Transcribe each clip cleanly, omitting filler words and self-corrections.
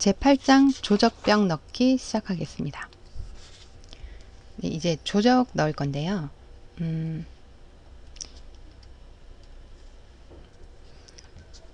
제8장 조적벽 넣기 시작하겠습니다. 네, 이제 조적 넣을 건데요.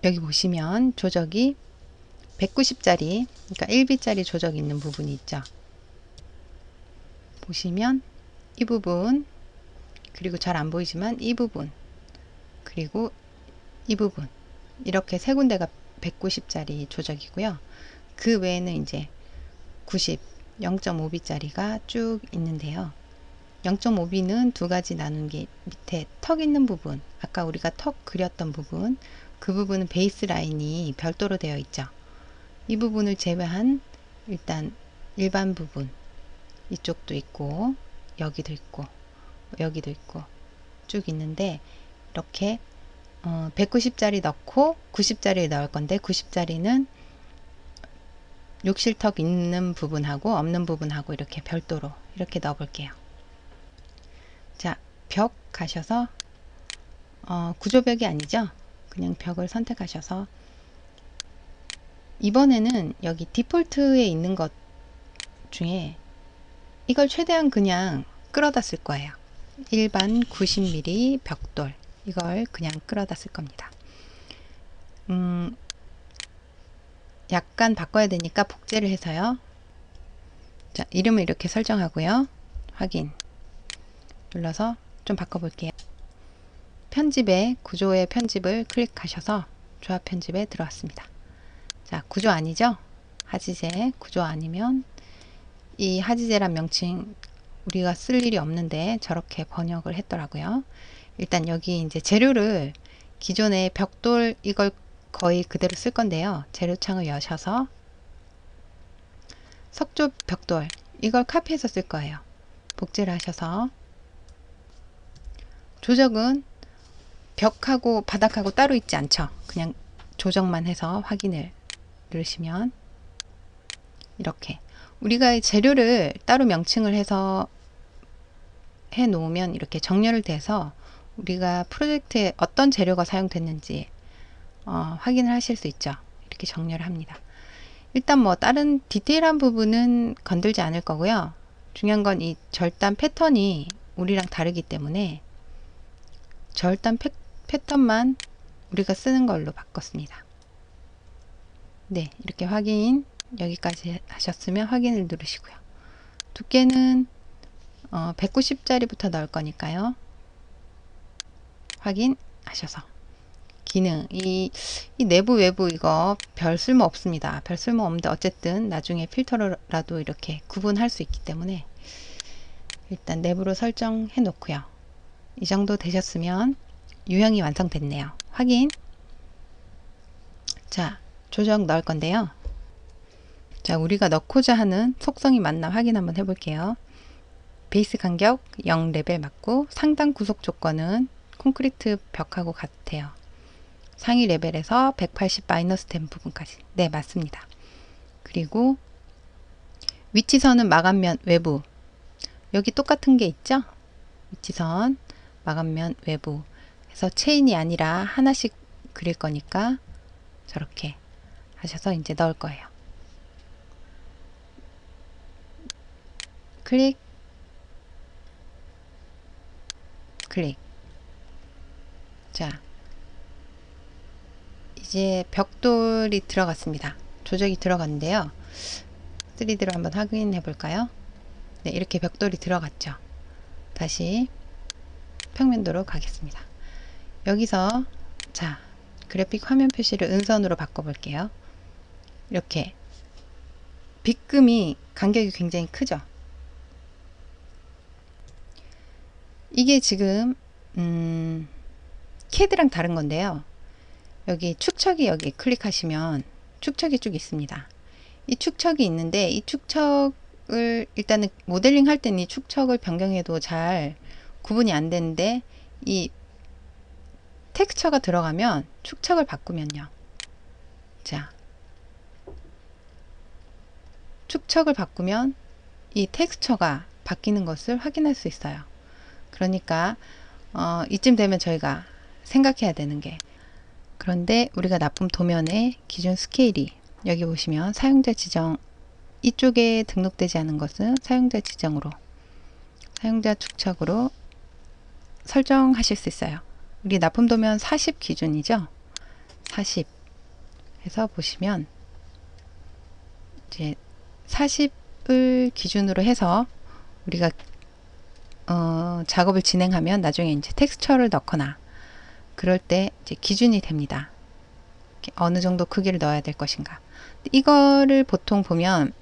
여기 보시면 조적이 190짜리, 그러니까 1비짜리 조적 있는 부분이 있죠. 보시면 이 부분, 그리고 잘 안 보이지만 이 부분, 그리고 이 부분, 이렇게 세 군데가 190짜리 조적이고요. 그 외에는 이제 90, 0.5비짜리가 쭉 있는데요. 0.5B는 두 가지 나눈 게 밑에 턱 있는 부분, 아까 우리가 턱 그렸던 부분, 그 부분은 베이스 라인이 별도로 되어 있죠. 이 부분을 제외한 일단 일반 부분, 이쪽도 있고 여기도 있고 여기도 있고 쭉 있는데, 이렇게 190짜리 넣고 90짜리 넣을 건데, 90짜리는 욕실턱 있는 부분하고 없는 부분하고 이렇게 별도로 이렇게 넣어 볼게요. 자, 벽 가셔서 구조벽이 아니죠. 그냥 벽을 선택하셔서 이번에는 여기 디폴트에 있는 것 중에 이걸 최대한 그냥 끌어다 쓸 거예요. 일반 90mm 벽돌, 이걸 그냥 끌어다 쓸 겁니다. 약간 바꿔야 되니까 복제를 해서요. 자, 이름을 이렇게 설정하고요. 확인 눌러서 좀 바꿔볼게요. 편집에 구조의 편집을 클릭하셔서 조합 편집에 들어왔습니다. 자, 구조 아니죠? 하지제 구조 아니면 이 하지제란 명칭 우리가 쓸 일이 없는데 저렇게 번역을 했더라고요. 일단 여기 이제 재료를 기존의 벽돌 이걸 거의 그대로 쓸 건데요. 재료창을 여셔서 석조 벽돌 이걸 카피해서 쓸 거예요. 복제를 하셔서 조적은 벽하고 바닥하고 따로 있지 않죠. 그냥 조정만 해서 확인을 누르시면 이렇게 우리가 재료를 따로 명칭을 해서 해 놓으면 이렇게 정렬을 돼서 우리가 프로젝트에 어떤 재료가 사용됐는지 확인을 하실 수 있죠. 이렇게 정렬을 합니다. 일단 뭐 다른 디테일한 부분은 건들지 않을 거고요. 중요한 건 이 절단 패턴이 우리랑 다르기 때문에 절단 패턴만 우리가 쓰는 걸로 바꿨습니다. 네, 이렇게 확인 여기까지 하셨으면 확인을 누르시고요. 두께는 190짜리부터 넣을 거니까요. 확인하셔서 기능, 이 내부 외부 이거 별 쓸모 없습니다. 별 쓸모 없는데 어쨌든 나중에 필터로라도 이렇게 구분할 수 있기 때문에 일단 내부로 설정해 놓고요. 이 정도 되셨으면 유형이 완성됐네요. 확인. 자, 조적 넣을 건데요. 자, 우리가 넣고자 하는 속성이 맞나 확인 한번 해볼게요. 베이스 간격 0 레벨 맞고 상단 구속 조건은 콘크리트 벽하고 같아요. 상위 레벨에서 180-10 부분까지. 네, 맞습니다. 그리고 위치선은 마감면 외부. 여기 똑같은 게 있죠? 위치선, 마감면 외부. 그래서 체인이 아니라 하나씩 그릴 거니까 저렇게 하셔서 이제 넣을 거예요. 클릭, 클릭. 자, 이제 벽돌이 들어갔습니다. 조적이 들어갔는데요. 3D로 한번 확인해 볼까요? 네, 이렇게 벽돌이 들어갔죠. 다시 평면도로 가겠습니다. 여기서 자, 그래픽 화면 표시를 은선으로 바꿔 볼게요. 이렇게 빗금이 간격이 굉장히 크죠. 이게 지금 CAD랑 다른 건데요. 여기 축척이 여기 클릭하시면 축척이 쭉 있습니다. 이 축척이 있는데 이 축척을 일단은 모델링 할 때는 이 축척을 변경해도 잘 구분이 안 되는데, 이 텍스처가 들어가면 축척을 바꾸면요. 자, 축척을 바꾸면 이 텍스처가 바뀌는 것을 확인할 수 있어요. 그러니까 이쯤 되면 저희가 생각해야 되는 게, 그런데 우리가 납품 도면의 기준 스케일이 여기 보시면 사용자 지정, 이쪽에 등록되지 않은 것은 사용자 지정으로, 사용자 축적으로 설정하실 수 있어요. 우리 납품도면 40 기준이죠. 40 해서 보시면 이제 40을 기준으로 해서 우리가 작업을 진행하면 나중에 이제 텍스처를 넣거나 그럴 때 이제 기준이 됩니다. 어느 정도 크기를 넣어야 될 것인가. 이거를 보통 보면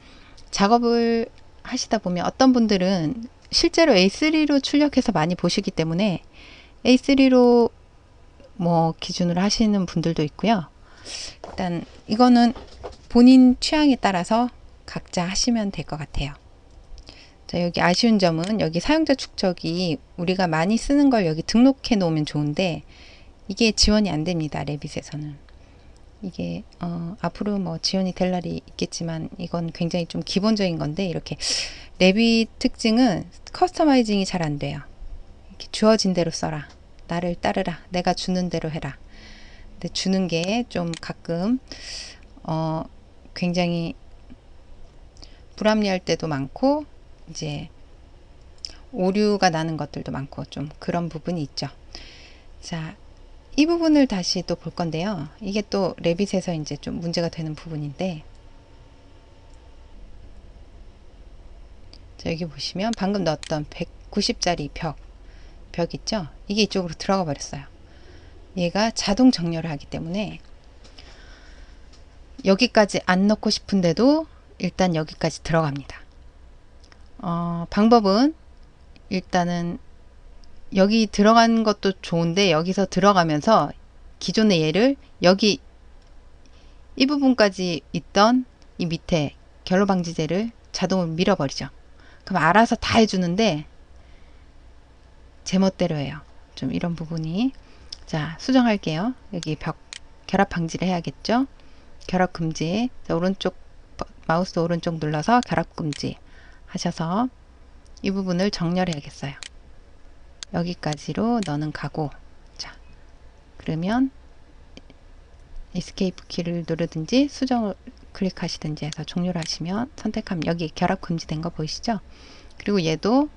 작업을 하시다 보면 어떤 분들은 실제로 A3로 출력해서 많이 보시기 때문에 A3로 뭐 기준으로 하시는 분들도 있고요. 일단 이거는 본인 취향에 따라서 각자 하시면 될 것 같아요. 자, 여기 아쉬운 점은 여기 사용자 축적이 우리가 많이 쓰는 걸 여기 등록해 놓으면 좋은데 이게 지원이 안 됩니다. 레빗에서는. 이게 앞으로 뭐 지원이 될 날이 있겠지만 이건 굉장히 좀 기본적인 건데 이렇게 레빗 특징은 커스터마이징이 잘 안 돼요. 이렇게 주어진 대로 써라. 나를 따르라. 내가 주는 대로 해라. 근데 주는 게 좀 가끔 굉장히 불합리할 때도 많고 이제 오류가 나는 것들도 많고 좀 그런 부분이 있죠. 자, 이 부분을 다시 또 볼 건데요. 이게 또 레빗에서 이제 좀 문제가 되는 부분인데, 자, 여기 보시면 방금 넣었던 190짜리 벽 있죠? 이게 이쪽으로 들어가 버렸어요. 얘가 자동 정렬을 하기 때문에 여기까지 안 넣고 싶은데도 일단 여기까지 들어갑니다. 방법은 일단은 여기 들어간 것도 좋은데 여기서 들어가면서 기존의 얘를 여기 이 부분까지 있던 이 밑에 결로 방지제를 자동으로 밀어버리죠. 그럼 알아서 다 해주는데 제멋대로 해요. 좀 이런 부분이. 자, 수정할게요. 여기 벽 결합 방지를 해야겠죠. 결합 금지. 자, 오른쪽 마우스 오른쪽 눌러서 결합 금지 하셔서 이 부분을 정렬해야겠어요. 여기까지로 너는 가고, 자, 그러면 에스케이프 키를 누르든지 수정을 클릭하시든지 해서 종료를 하시면 선택하면 여기 결합 금지된 거 보이시죠? 그리고 얘도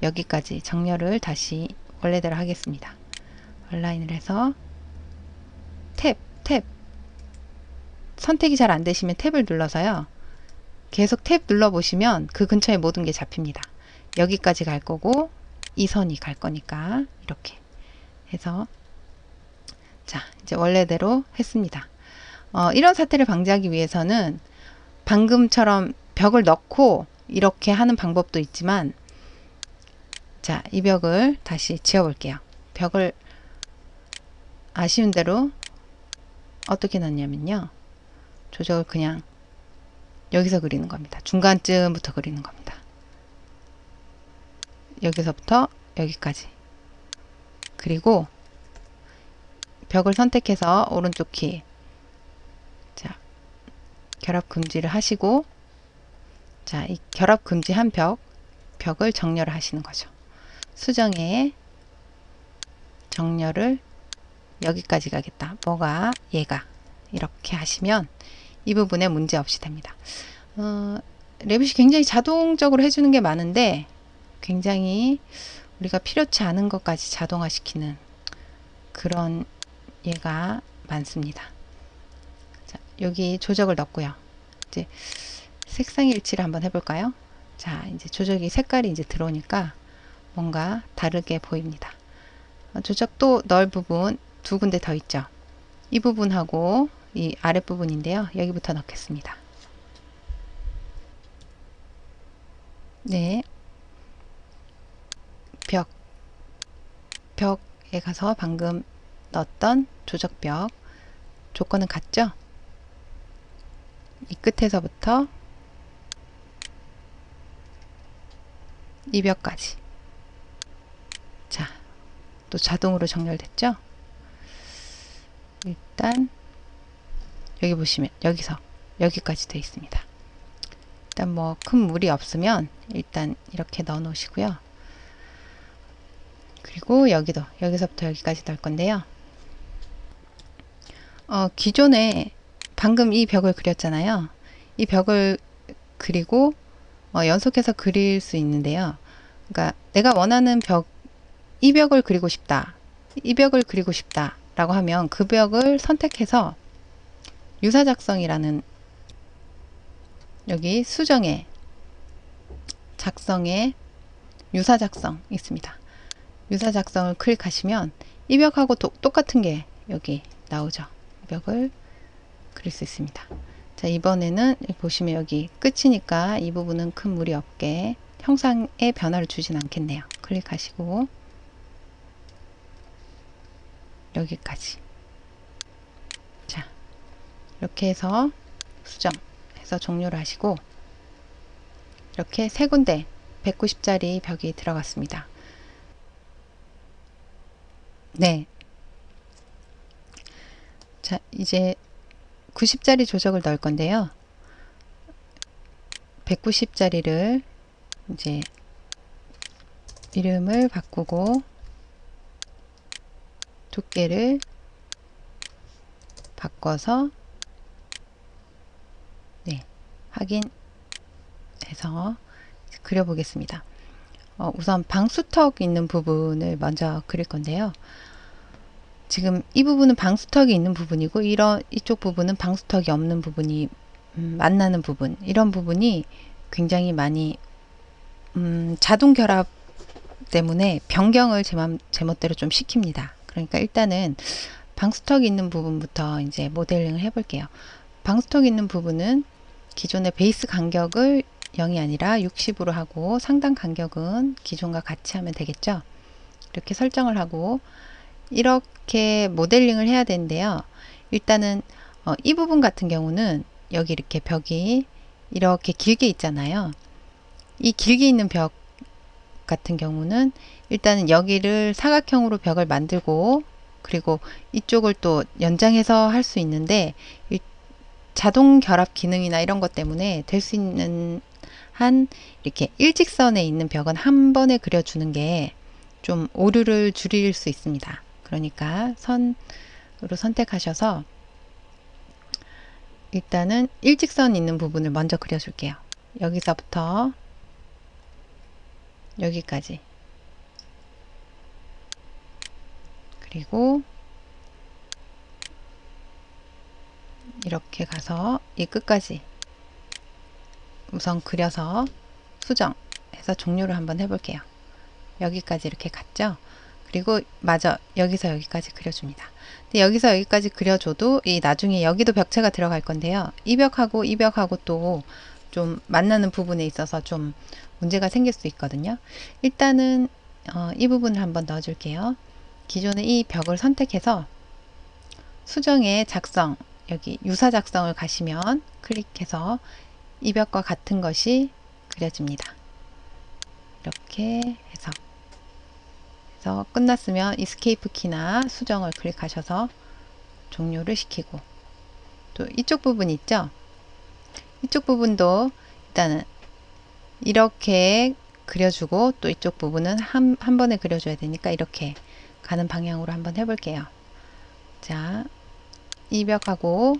여기까지 정렬을 다시 원래대로 하겠습니다. 온라인을 해서 탭 선택이 잘 안 되시면 탭을 눌러서요. 계속 탭 눌러 보시면 그 근처에 모든 게 잡힙니다. 여기까지 갈 거고 이 선이 갈 거니까 이렇게 해서 자, 이제 원래대로 했습니다. 이런 사태를 방지하기 위해서는 방금처럼 벽을 넣고 이렇게 하는 방법도 있지만, 자, 이 벽을 다시 지워 볼게요. 벽을 아쉬운 대로 어떻게 넣냐면요. 조적을 그냥 여기서 그리는 겁니다. 중간쯤부터 그리는 겁니다. 여기서부터 여기까지. 그리고 벽을 선택해서 오른쪽 키, 자, 결합 금지를 하시고, 자, 이 결합 금지한 벽을 정렬을 하시는 거죠. 수정에 정렬을 여기까지 가겠다. 뭐가 얘가 이렇게 하시면 이 부분에 문제 없이 됩니다. 레빗이 굉장히 자동적으로 해주는 게 많은데 굉장히 우리가 필요치 않은 것까지 자동화시키는 그런 얘가 많습니다. 자, 여기 조적을 넣고요. 이제 색상 일치를 한번 해볼까요? 자, 이제 조적이 색깔이 이제 들어오니까 뭔가 다르게 보입니다. 조적도 넣을 부분 두 군데 더 있죠. 이 부분하고 이 아랫부분인데요. 여기부터 넣겠습니다. 네. 벽에 가서 방금 넣었던 조적벽 조건은 같죠? 이 끝에서부터 이 벽까지. 자, 또 자동으로 정렬됐죠? 일단 여기 보시면 여기서 여기까지 되어 있습니다. 일단 뭐 큰 무리 없으면 일단 이렇게 넣어 놓으시고요. 그리고 여기서부터 여기까지 넣을 건데요. 기존에 방금 이 벽을 그렸잖아요. 이 벽을 그리고 연속해서 그릴 수 있는데요. 그러니까 내가 원하는 이 벽을 그리고 싶다. 이 벽을 그리고 싶다. 라고 하면 그 벽을 선택해서 유사작성이라는 여기 수정에 작성에 유사작성 있습니다. 유사작성을 클릭하시면 이 벽하고 똑같은 게 여기 나오죠. 이 벽을 그릴 수 있습니다. 자, 이번에는 보시면 여기 끝이니까 이 부분은 큰 무리 없게 형상에 변화를 주진 않겠네요. 클릭하시고 여기까지. 자, 이렇게 해서 수정해서 종료를 하시고 이렇게 세 군데 190짜리 벽이 들어갔습니다. 네. 자, 이제 90짜리 조적을 넣을 건데요. 190짜리를 이제 이름을 바꾸고 두께를 바꿔서 네, 확인해서 그려보겠습니다. 우선 방수턱 있는 부분을 먼저 그릴 건데요. 지금 이 부분은 방수턱이 있는 부분이고 이쪽 부분은 방수턱이 없는 부분이 만나는 부분, 이런 부분이 굉장히 많이 자동 결합 때문에 변경을 제 멋대로 좀 시킵니다. 그러니까 일단은 방수턱이 있는 부분부터 이제 모델링을 해 볼게요. 방수턱이 있는 부분은 기존의 베이스 간격을 0이 아니라 60으로 하고 상단 간격은 기존과 같이 하면 되겠죠. 이렇게 설정을 하고 이렇게 모델링을 해야 되는데요. 일단은 이 부분 같은 경우는 여기 이렇게 벽이 이렇게 길게 있잖아요. 이 길게 있는 벽 같은 경우는 일단은 여기를 사각형으로 벽을 만들고 그리고 이쪽을 또 연장해서 할 수 있는데 자동 결합 기능이나 이런 것 때문에 될 수 있는 한 이렇게 일직선에 있는 벽은 한 번에 그려주는 게 좀 오류를 줄일 수 있습니다. 그러니까 선으로 선택하셔서 일단은 일직선 있는 부분을 먼저 그려줄게요. 여기서부터 여기까지, 그리고 이렇게 가서 이 끝까지 우선 그려서 수정해서 종료를 한번 해볼게요. 여기까지 이렇게 갔죠. 그리고 마저 여기서 여기까지 그려줍니다. 근데 여기서 여기까지 그려줘도 이 나중에 여기도 벽체가 들어갈 건데요. 이 벽하고 이 벽하고 또 좀 만나는 부분에 있어서 좀 문제가 생길 수 있거든요. 일단은 이 부분을 한번 넣어 줄게요. 기존에 이 벽을 선택해서 수정의 작성, 여기 유사 작성을 가시면 클릭해서 이 벽과 같은 것이 그려집니다. 이렇게 해서 끝났으면 이스케이프 키나 수정을 클릭하셔서 종료를 시키고, 또 이쪽 부분 있죠? 이쪽 부분도 일단은 이렇게 그려주고 또 이쪽 부분은 한 번에 그려줘야 되니까 이렇게 가는 방향으로 한번 해볼게요. 자, 이 벽하고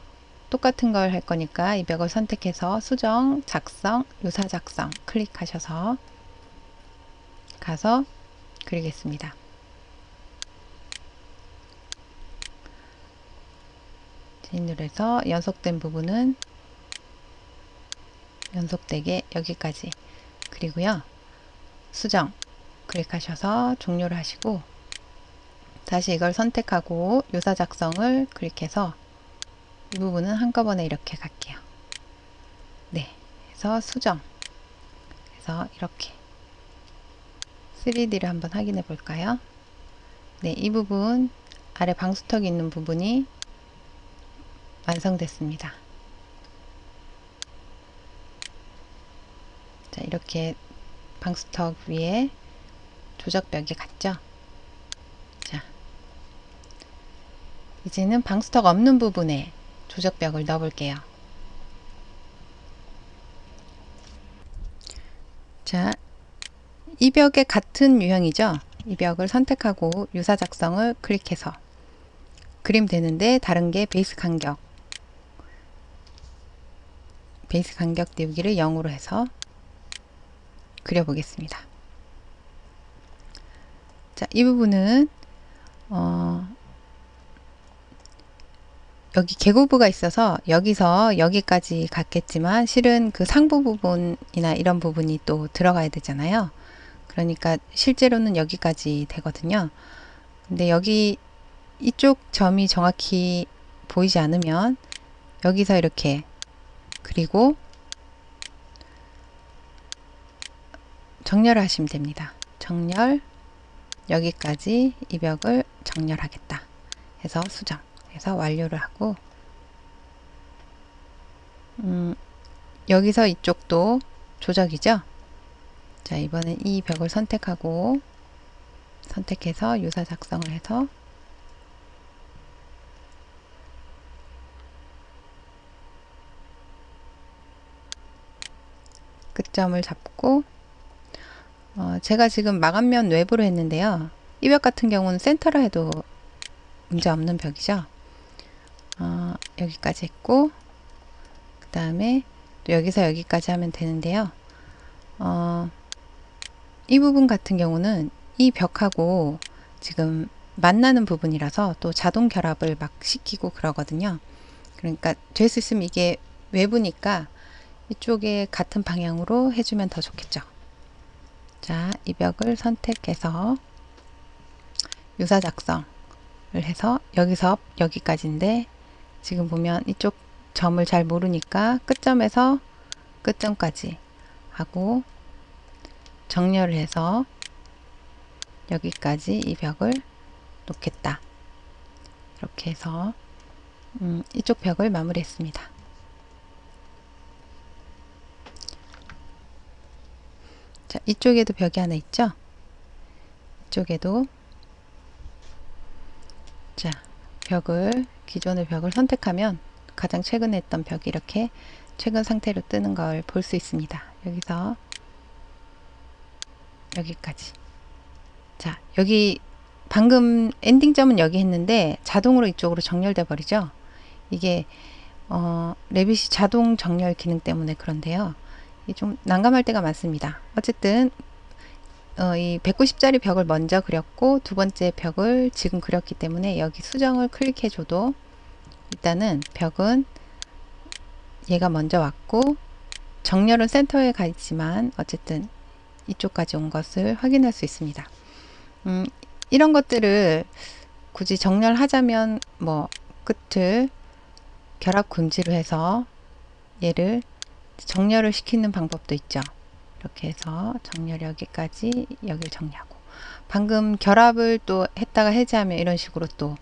똑같은 걸 할 거니까 이 벽을 선택해서 수정, 작성, 유사 작성 클릭하셔서 가서 그리겠습니다. 진열해서 연속된 부분은 연속되게 여기까지 그리고요. 수정 클릭하셔서 종료를 하시고 다시 이걸 선택하고 유사 작성을 클릭해서 이 부분은 한꺼번에 이렇게 갈게요. 네, 해서 수정 해서 이렇게 3D를 한번 확인해 볼까요? 네, 이 부분 아래 방수턱이 있는 부분이 완성됐습니다. 자, 이렇게 방수턱 위에 조적벽이 갔죠? 자, 이제는 방수턱 없는 부분에 조적벽을 넣어 볼게요. 자, 이 벽에 같은 유형이죠? 이 벽을 선택하고 유사 작성을 클릭해서 그림 되는데 다른 게 베이스 간격 베이스 간격 띄우기를 0으로 해서 그려보겠습니다. 자, 이 부분은 여기 계고부가 있어서 여기서 여기까지 갔겠지만 실은 그 상부 부분이나 이런 부분이 또 들어가야 되잖아요. 그러니까 실제로는 여기까지 되거든요. 근데 여기 이쪽 점이 정확히 보이지 않으면 여기서 이렇게 그리고 정렬을 하시면 됩니다. 정렬, 여기까지 이 벽을 정렬하겠다 해서 수정 해서 완료를 하고, 여기서 이쪽도 조적이죠. 자, 이번엔 이 벽을 선택하고 선택해서 유사 작성을 해서 끝점을 잡고, 제가 지금 마감면 외부로 했는데요. 이 벽 같은 경우는 센터로 해도 문제 없는 벽이죠. 여기까지 했고, 그 다음에 또 여기서 여기까지 하면 되는데요. 이 부분 같은 경우는 이 벽하고 지금 만나는 부분이라서 또 자동 결합을 막 시키고 그러거든요. 그러니까 될 수 있으면 이게 외부니까 이쪽에 같은 방향으로 해주면 더 좋겠죠. 자, 이 벽을 선택해서 유사 작성을 해서 여기서 여기까지인데 지금 보면 이쪽 점을 잘 모르니까 끝점에서 끝점까지 하고 정렬을 해서 여기까지 이 벽을 놓겠다. 이렇게 해서 이쪽 벽을 마무리했습니다. 자, 이쪽에도 벽이 하나 있죠? 이쪽에도 자, 기존의 벽을 선택하면 가장 최근에 했던 벽이 이렇게 최근 상태로 뜨는 걸 볼 수 있습니다. 여기서 여기까지. 자, 여기 방금 엔딩점은 여기 했는데 자동으로 이쪽으로 정렬돼 버리죠. 이게 레빗이 자동 정렬 기능 때문에 그런데요. 이게 좀 난감할 때가 많습니다. 어쨌든 이 190짜리 벽을 먼저 그렸고 두 번째 벽을 지금 그렸기 때문에 여기 수정을 클릭해 줘도 일단은 벽은 얘가 먼저 왔고 정렬은 센터에 가 있지만 어쨌든 이쪽까지 온 것을 확인할 수 있습니다. 이런 것들을 굳이 정렬하자면 뭐 끝을 결합 금지로 해서 얘를 정렬을 시키는 방법도 있죠. 이렇게 해서 정렬 여기까지 여기를 정리하고, 방금 결합을 또 했다가 해제하면 이런 식으로 또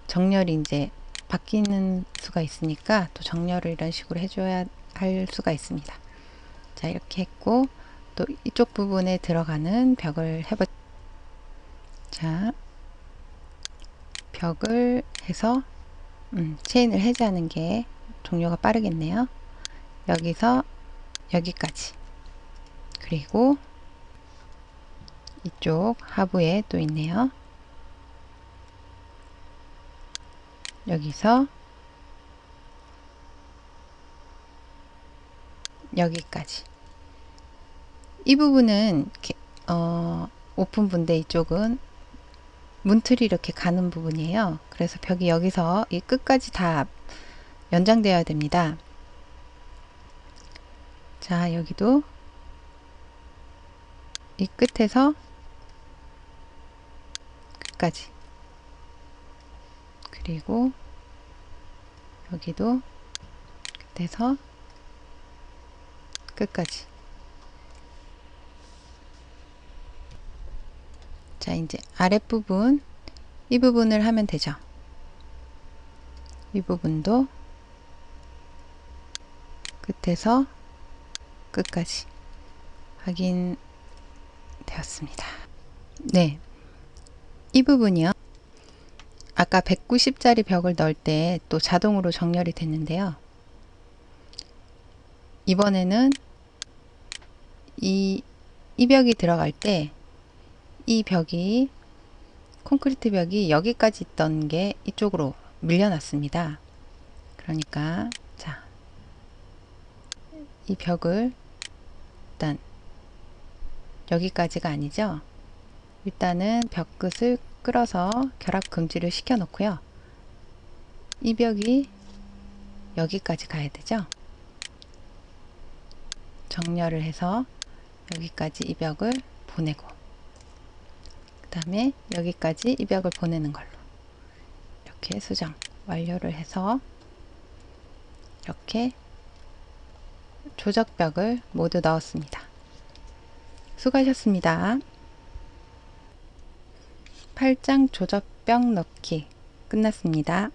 정렬이 이제 바뀌는 수가 있으니까 또 정렬을 이런 식으로 해줘야 할 수가 있습니다. 자, 이렇게 했고 또 이쪽 부분에 들어가는 벽을 해보. 자, 벽을 해서 체인을 해제하는 게 종료가 빠르겠네요. 여기서 여기까지, 그리고 이쪽 하부에 또 있네요. 여기서 여기까지. 이 부분은 오픈 분데 이쪽은 문틀이 이렇게 가는 부분이에요. 그래서 벽이 여기서 이 끝까지 다 연장되어야 됩니다. 자, 여기도 이 끝에서 끝까지, 그리고 여기도 끝에서 끝까지. 자, 이제 아랫부분 이 부분을 하면 되죠. 이 부분도 끝에서 끝까지 확인되었습니다. 네, 이 부분이요. 아까 190짜리 벽을 넣을 때 또 자동으로 정렬이 됐는데요. 이번에는 이 벽이 들어갈 때 이 벽이 콘크리트 벽이 여기까지 있던 게 이쪽으로 밀려났습니다. 그러니까 자, 이 벽을 일단 여기까지가 아니죠. 일단은 벽 끝을 끌어서 결합 금지를 시켜 놓고요. 이 벽이 여기까지 가야 되죠. 정렬을 해서 여기까지 이 벽을 보내고, 그 다음에 여기까지 이 벽을 보내는 걸로 이렇게 수정 완료를 해서 이렇게 조적벽을 모두 넣었습니다. 수고하셨습니다. 8장 조적벽 넣기 끝났습니다.